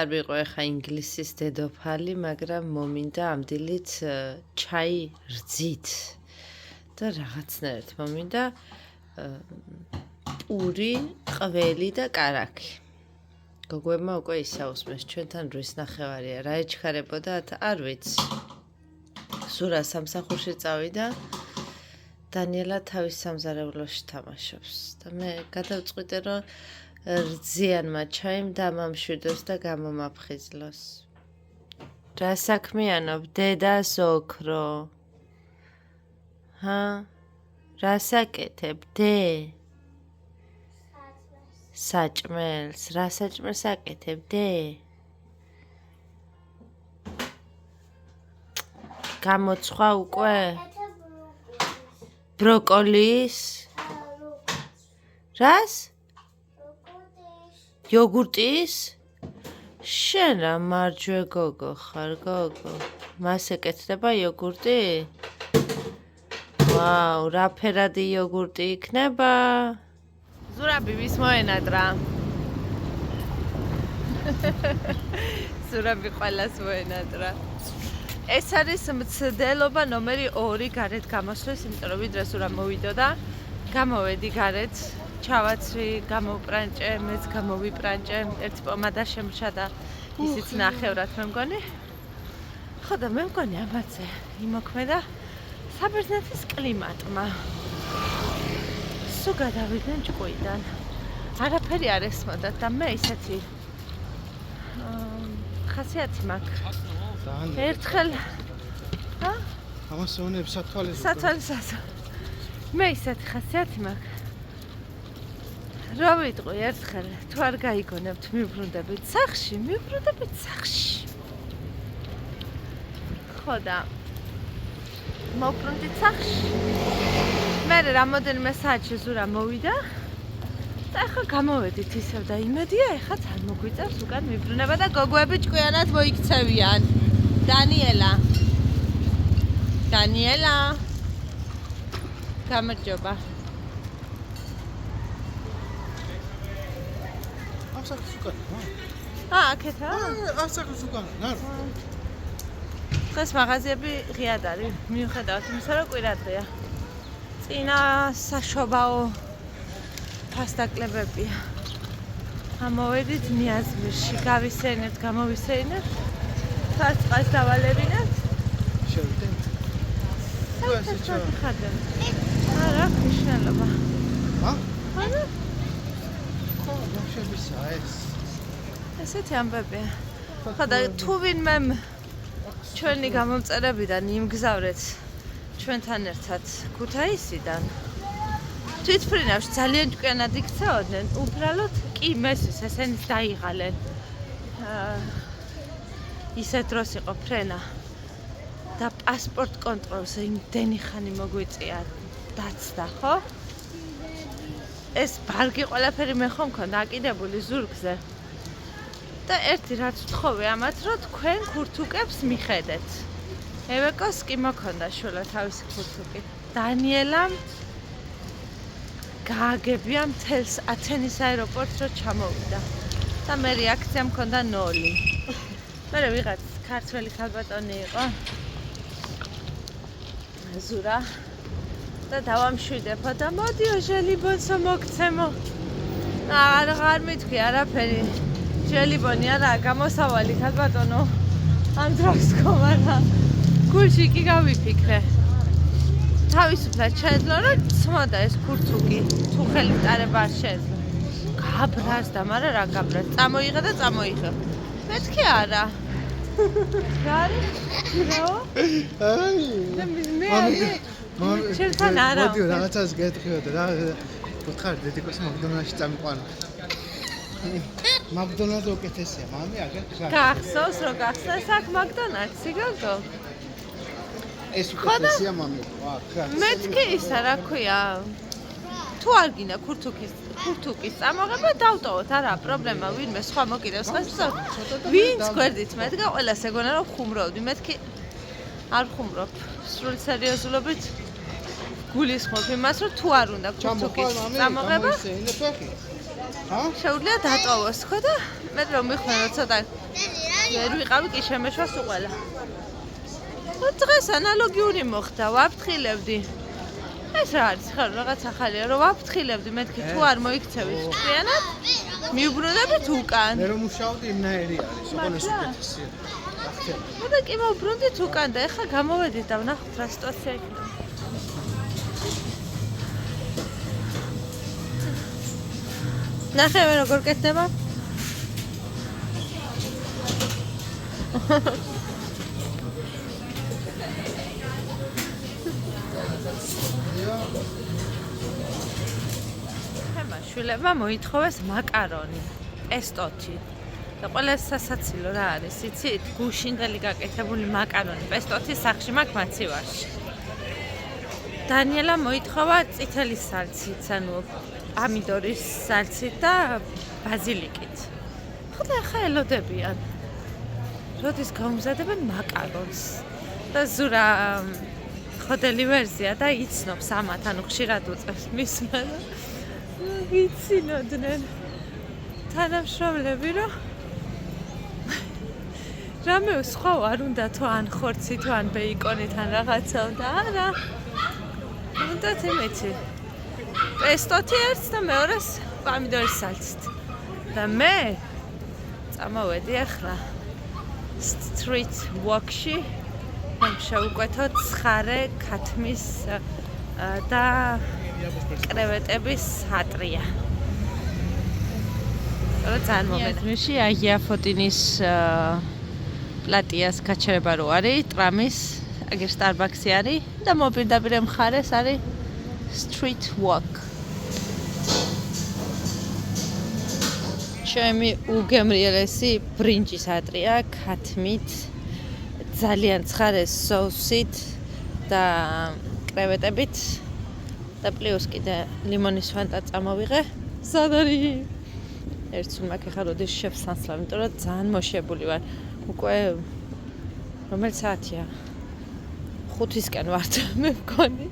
არ ვიყო ეხა ინგლისის დედოფალი, მაგრამ მომინდა ამ დილით ჩაი რძით და რაღაცნაირად მომინდა პური, ყველი და კარაქი. გოგოებმა უკვე ისაუსმეს, ჩვენთან რის ნახევარია, რა ეჩქარებოდა, არ ვიცი. სურა სამსახურში წავიდა, დანიელა თავის სამზარეულოში თამაშობს და მე გადავწყვიტე, რომ რძიანმა ჩაიმ დამამშვიდოს და გამომაფხიზლოს. რა საქმიანობ, დედას ოქრო? რა საკეთებ, დე? საჭმელს, რა საჭმელს აკეთებ, დე? გამოცხვა უკვე? ბროკოლის? რას? იოგურტის? შენ რა მარჯვე გოგო ხარ, გოგო? მას ეკეთდება იოგურტი? ვაუ, რა ფერადი იოგურტი იქნება? ზურაბი ვის მოენატრა? ზურაბი ყველას მოენატრა. ეს არის მცდელობა ნომერი 2 გარეთ გამოსვლის, იმიტომ რომ ვიდრე ზურა მოვიდოდა, გამოვედი გარეთ, ჩავაცვი, გამოვპრანჭე, მეც გამოვიპრანჭე, ერთი პომადა შემრჩა და ისიც ნახევრად მე მგონი. ხო და მე მგონი ამაზე იმოქმედა საბერძნეთის კლიმატმა. სულ გადავიდნენ ჭკუიდან. არაფერი არ ესმოდათ და მე ისეთი ხასიათი მაქვს. ერთხელ ამას უნებს სათვალისას. მე ისეთი ხასიათი მაქვს. რა ვიტყვი ერთხელ, თუ არ გაიგონებთ მივბრუნდებით სახლში, მივბრუნდებით სახლში. ხო და მოვბრუნდით სახლში. მე რამოდენიმე საათში ზურა მოვიდა და ახლა გამოვედით ისევ და იმედია, ეხლა არ მოგვიწევს უკან მივბრუნება და გოგოები ჭკვიანად მოიქცევიან. დანიელა. გამარჯობა. ასაკს უკან. აქეთა? ასაკს უკან. ნარ. დღეს მაღაზიები ღიად არის, მიუხედავად იმისა, რომ კვირადღეა. წინა საშობაო ფასდაკლებებია. ამოვედით ნიაზმირში, გავისეინებთ, გამოვისეინებთ. ფარწყას დავალებინათ. შევიდეთ. საერთოდ ხარდები. რა მნიშვნელობა? ანუ? ხო, მოშებისა ეს. ესეთი ამბებია. ხო და თუ ვინმე ჩვენი გამომწერებიდან იმგზავრეთ ჩვენთან ერთად ქუთაისიდან. თვითფრინავში ძალიან ჭკვიანად იქცეოდნენ, უბრალოდ კი მესვის ესენიც დაიღალენ. ისეთ დროს იყო ფრენა და პასპორტ კონტროლზე იმდენი ხანი მოგვიწია დაცდა, ხო? ეს ბარგი ყველაფერი მე ხომ მქონდა აკიდებული ზურგზე. და ერთი რაც ვთხოვე ამათ, რომ თქვენ ქურთუკებს მიხედეთ. ევეკოს კი მოქონდა შულა თავისი ქურთუკი. დანიელამ გააგებია მთელს ათენის აეროპორტს, რომ ჩამოვიდა. და მე რეაქცია მქონდა 0. მერე ვიღაც ქართველი ქალბატონი იყო. ზურა და დავამშვიდებო და მოდიო ჟელიბონსო მოგცემო. აღარ მითქვი არაფერი. ჟელიბონი არა, გამოსავალი ქალბატონო. ამ დროს გომარა. გულში კი გავიფიქრე. თავისუფლად შეეძლო, რომ ცმოდა ეს ქურთუკი. თუ ხელი ტარება არ შეეძლო. გაბრაზ და მაგრამ რა გაბრაზ. წამოიღე და წამოიღე. მეთქი არა. რა არის? რაო? მე ჩემთან არა. მოდიო რაღაცას გეტყვიოთ რა. გითხარ დედიკოს მაკდონალდში წამიყვანა. მაკდონალდს უკეთესია, მამი, აგერ გახსოვს რომ გახსნას აქ მაკდონალდსი გოგო? ეს უკეთესია, მამი. მეთქი ისა რა ქვია? თუ არ გინდა ქურთუკის წამოღება დავტოვოთ, არა პრობლემა, ვინმე სხვა მოკიდევს ხეს. ვინც გვერდით მედგა, ყველას ეგონა რომ ხუმრობდი. მეთქი არ ხუმრობ. სრული სერიოზულობით გულისხმობ იმას, რომ თუ არ უნდა ქურთუკის წამოღება, შეუძლია დატოვოს, ხო და მე რომ მიხმე რომ ცოტა ვერ ვიყავი კი შემეშვა სულ ყველა. დღეს ანალოგიური მოხდა, ვაფრთხილებდი. ეს რა არის, ხარ რაღაც ახალია, რომ ვაფრთხილებდი, მეთქი თუ არ მოიქცევით ჭკვიანად, მიუბრუნდებით უკან. მე რომ მუშაობდი იმნაირი არის, ოღონდ უკეთესია. და კი მოვბრუნდით უკან და ეხლა გამოვედით და ვნახოთ რა სიტუაცია იქნება. ნახე მე როგორ კეთდება? შვილებმა მოითხოვეს მაკარონი, პესტოთი. და ყველა სასაცილო რა არის, იცით? გუშინდელი გაკეთებული მაკარონი, პესტოთი სახში მაქვს მაცივარში. დანიელამ მოითხოვა წითელი სალცით, ანუ პამიდორის სალცით და ბაზილიკით. ხოდა ახლა ელოდებიან. როდის გამომზადებენ მაკარონს. და ზურა ხოდელი ვერსია და იცნობს ამათ, ანუ ხშირად უწევს მისმა და ვიცინოდნენ თანამშრომლები, რომ რამე სხვა არ უნდა თუ ან ხორცი თუ ან ბეიკონით ან რაღაცა და არა უნდათ იმეთი პესტოთი ერთს და მეორეს პამიდორის სალცით და მე წამოვედი ახლა street walk-ში შევუკვეთოთ ცხარე ქათმის და კრევეტების ატრია. რა ძალიან მომეწმიში აია ფოტინის პლატიას გაჩერება რო არის, ტრამის, აგერ სტარბაქსი არის და მოპირდაპირ მხარეს არის street walk. ჩემი უგემრიელესი ბრინჯის ატრია ქათმით, ძალიან ცხარე სოუსით და კრევეტებით. და პლუს კიდე ლიმონის ფანტა წამოვიღე. სად არის? ერთს უნდა ხა როდის შევსანსლა, იმიტომ რომ ძალიან მოშებული ვარ. უკვე რომელი საათია? 5-ისკენ ვარ მე მგონი.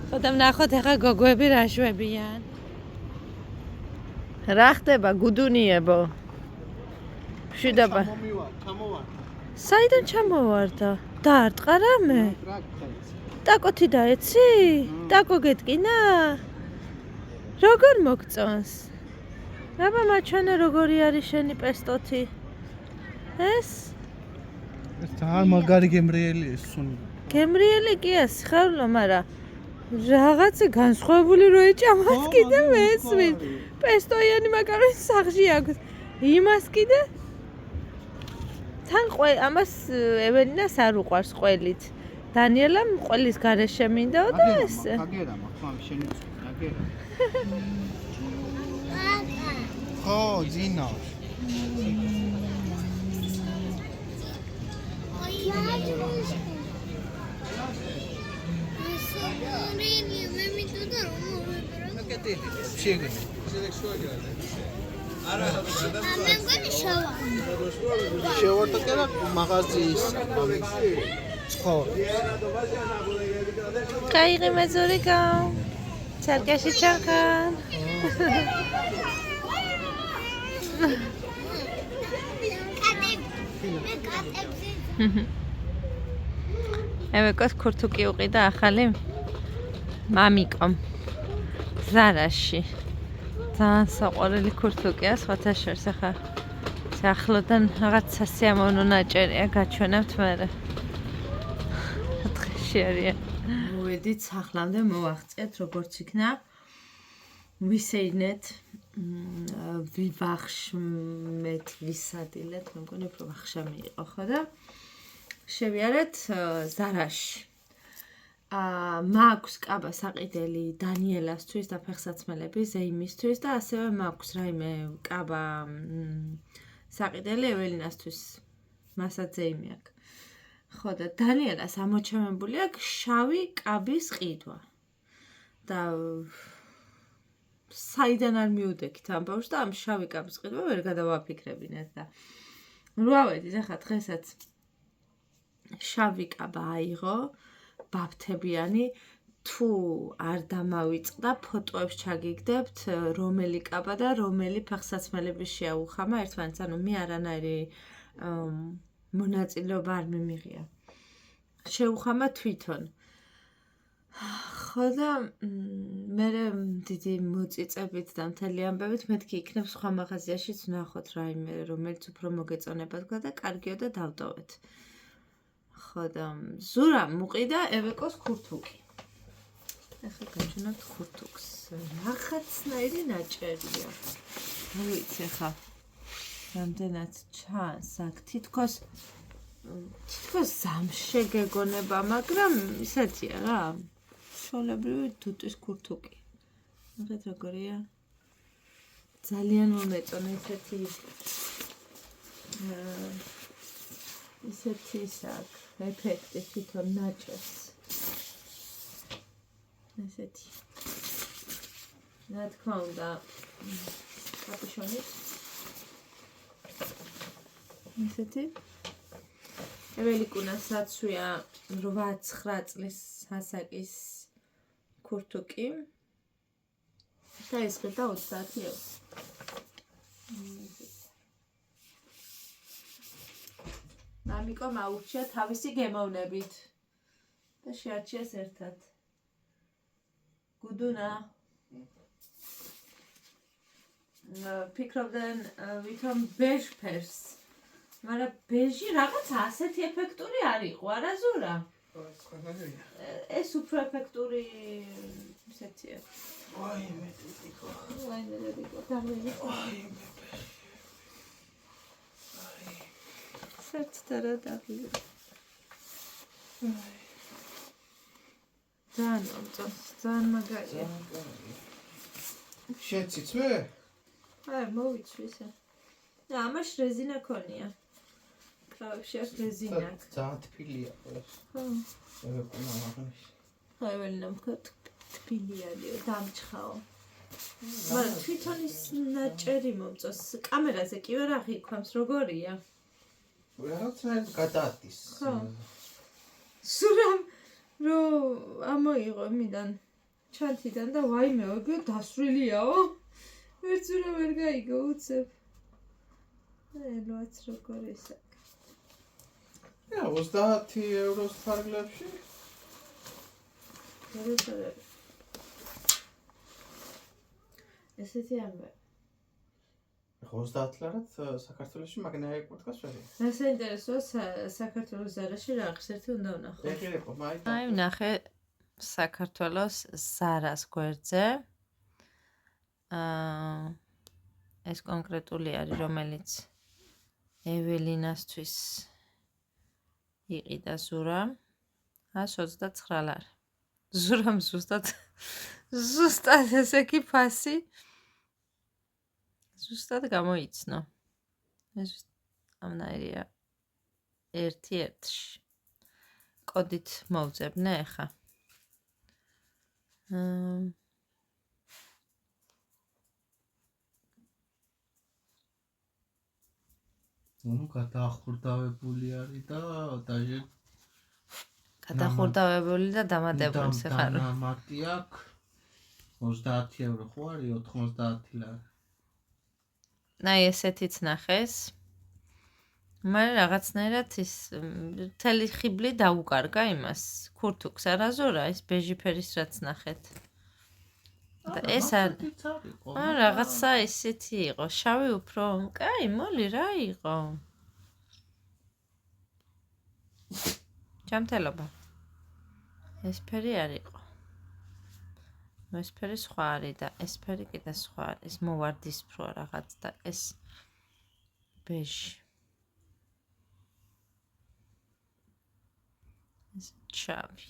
ხოდა ვნახოთ ახლა გოგოები რა შვებიან. რა ხდება გუდუნიებო? მშვიდობა. ჩამოვარ. საიდან ჩამოვარდა? დაარტყა რამე? ტაკოთი დაეცი? ტაკო გეტკინა? როგორ მოგწონს? აბა მაჩვენე როგორი არის შენი პესტოთი? ეს? ეს ძალიან მაგარი გემრიელი ეს სუნი. გემრიელი კია სიხარულო, მაგრამ რაღაცა განსხვავებული რო ეჭამას კიდე მესმის. პესტოიანი მაკარონი სახში აქვს. იმას კიდე? თან ამას ეველინას არ უყვარს ყველით. დანიელამ ყველის გარეშე მინდაო და ესე. აგერა მაქვს, მამი შენი აგერა. ხო, ზინა. შევარტყა მაღაზიის ხო. კაიღი მეზურიკა. ჩარკაში ჩახან. ევეკოს ქურთუკი უყიდა ახალი მამიკომ ზარაში. ძალიან საყვარელი ქურთუკია, სხვათა შორის ახლა ახლოდან რაღაც სასიამოვნო ნაჭერია გაჩვენებთ მერე. დღეში არის. მოვედით სახლამდე მოვაღწიეთ როგორც იქნა. ვისეინეთ ვივახშმეთ ვისადილეთ, მე მგონი უფრო ვახშამი იყო ხო და შევიარეთ ზარაში. მაქვს კაბა საყიდელი დანიელასთვის და ფეხსაცმელები ზეიმისთვის და ასევე მაქვს რაიმე კაბა საყიდელი ეველინასთვის. მასაც ზეიმი აქვს. ხო და დანიელას ამოჩემებული აქვს შავი კაბის ყიდვა. და საიდან არ მიუდექით ამბავს და ამ შავი კაბის ყიდვა ვერ გადავაფიქრებინეთ და რვავედით ახლა დღესაც შავი კაბა აიღო ბაფთებიანი თუ არ დამავიწყდა ფოტოებს ჩაგიგდებთ რომელი კაბა და რომელი ფეხსაცმელების შეაუხამა ერთმანეთს ანუ მე არანაირი მონაწილეობა არ მიმიღია. შეუხამა თვითონ. ხო და მე დიდი მოწიწებით და მთელი ამბებით მეთქი იქნებ სხვა მაღაზიაშიც ვნახოთ რაიმე რომელიც უფრო მოგეწონება თქვა და კარგიო და დავტოვეთ. ხო და ზურამ მუყიდა ევეკოს ქურთუკი. ახლა გაჩვენებთ ქურთუკს. რაღაცნაირი ნაჭერია. არ ვიცი ახლა რამდენად ჩანს აქ თითქოს ზამში გეგონება, მაგრამ ისეთია რა. შოლებრივი დუტის ქურთუკი. ნახეთ როგორია. ძალიან მომეწონა ისეთი აქ ეფექტი თვითონ ნაჭერს. ესეთი. რა თქმა უნდა, კაპუშონით. ესეთი. ეველიკუნა საცვია 8-9 წლის հասაკის ქურთუკი. და ეს ხედა 30 ეურო. მამიკომ აურჩია თავისი გემოვნებით და შეარჩიეს ერთად. გუდუნა. ფიქრობდნენ ვითომ ბეჟ ფერს. მაგრამ ბეჟი რაღაც ასეთი ეფექტური არ იყო, არა ზურა? ეს უფრო ეფექტური ისეთია. ვაიმე დედიკო. ვაიმე დედიკო, დავიწყო. ვაიმე. სერცდა რა დავიწყო. ძალიან მომწონს, ძალიან მაგარია. შეციცვე? აი, მოვიცვი ისე. და ამაში რეზინა ქონია. კრავებში აქვს რეზინა. ძალიან თბილია ეს. ხო. ევეკუნა მაგაში. ხო, ეველინამ თქვა თბილიალიო, დამჭხაო. მაგრამ თვითონ ის ნაჭერი მომწონს. კამერაზე კი ვერ აღიქვამს, როგორია? რაღაცნაირად გადადის. ხო. სურამ რომ ამოიღო იმიდან ჩანთიდან და ვაიმე, ეგ დასვრილიაო. ერთ სურამ ვერ გაიგო უცებ. ელოაც როგორ ისე. 30 ევროს ფარგლებში. ესეთი ამბავი. 30 ლარად საქართველოში მაგნაი ეკურთხას ვერი. რა საინტერესოა საქართველოს ზარაში რა ღირსერთი უნდა ვნახო. ეხერება მაინც. აი ვნახე საქართველოს ზარას გვერდზე. ეს კონკრეტული არის, რომელიც ეველინასთვის იყიდა ზურამ 129 ლარი. ზურამ ზუსტად ესე კი ფასი ზუსტად გამოიცნო. ეს ამნაირია 1-1-ში. კოდით მოვძებნე ახლა. ნუ გადაახურდავებული არის და დაჟე გადახურდავებული და დამატებული ხარ. დამატი აქვს 30 ევრო ხო არის 90 ლარი. აი ესეთიც ნახეს. მაგრამ რაღაცნაირად ის მთელი ხიბლი დაუკარგა იმას. ქურთუკს არაზურა ის ბეჟი ფერის რაც ნახეთ. და ეს რაღაცა ისეთი იყო. შავი უფრო. კაი, მოლი რა იყო? ჯამთელობა. ეს ფერი არ იყო. ეს ფერი სხვა არის და ეს ფერი კიდე სხვა არის. ეს მოვარდისფროა რაღაც და ეს ბეჟი. ეს შავი.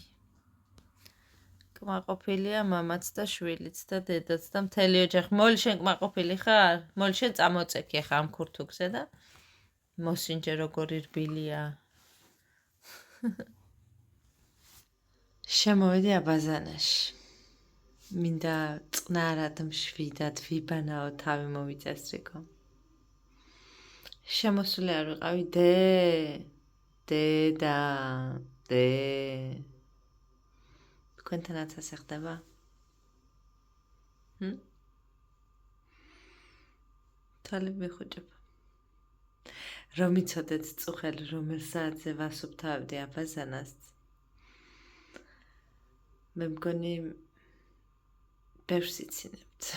კმაყოფილია მამაც და შვილიც და დედაც და მთელი ოჯახი. მოლი შენ კმაყოფილი ხარ? მოლი შენ წამოწექი ახლა ამ ქურთუკზე და მოსინჯე როგორი რბილია. შემოვედი აბაზანაში. მინდა წყნარად მშვიდად ვიბანაო თავი მოვიწესრიგო. შემოსული არ ვიყავი დედა. თქვენთანაც ასე ხდება? თვალები მეხუჭება. რომ იცოდეთ წუხელი რომელ საათზე ვასუფთავებდი აბაზანას მე მგონი ბევრს იცინებთ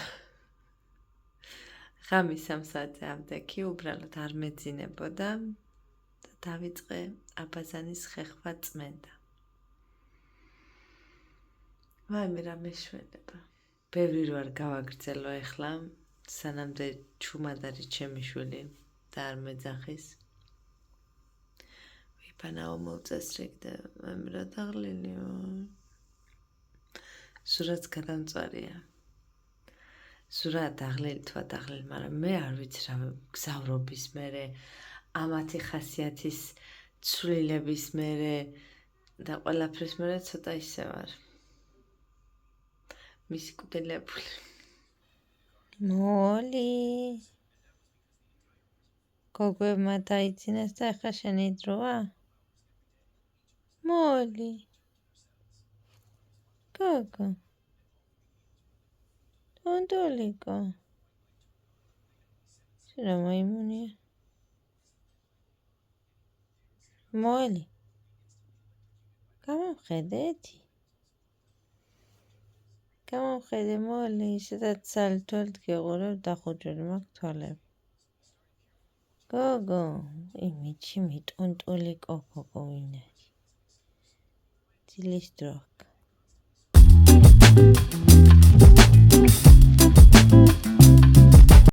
ღამის 3 საათზე ავდექი უბრალოდ არ მეძინებოდა და დავიწყე აბაზანის ხეხვა წმენდა ვაიმე რა მეშველება ბევრი რო არ გავაგრძელო ეხლა სანამდე ჩუმად არის ჩემი შვილი და არ მეძახის ვიფანაო მოვწესრიგ და მე რა დაღლილიო სურათს გადამწვარია სურა დაღლილი თუ ადაღლილი მაგრამ მე არ ვიცი რა გზავრობის მერე ამათი ხასიათის ცვლილების მერე და ყველაფრის მერე ცოტა ისე ვარ მისი კუდელებული მოლი გოგოებმა დაიძინეს და ახლა შენი დროა მოლი გოგო ტონტოლიკო რა მაიმუნია მოლი გამომხედეთი გამომხედე მოლი ისედაც სალთვალთ გეყურებ დახუჭული მაქვს თვალები გოგო იმიჩი მიტონტოლიკო გოგო ვინ არის დილის დროა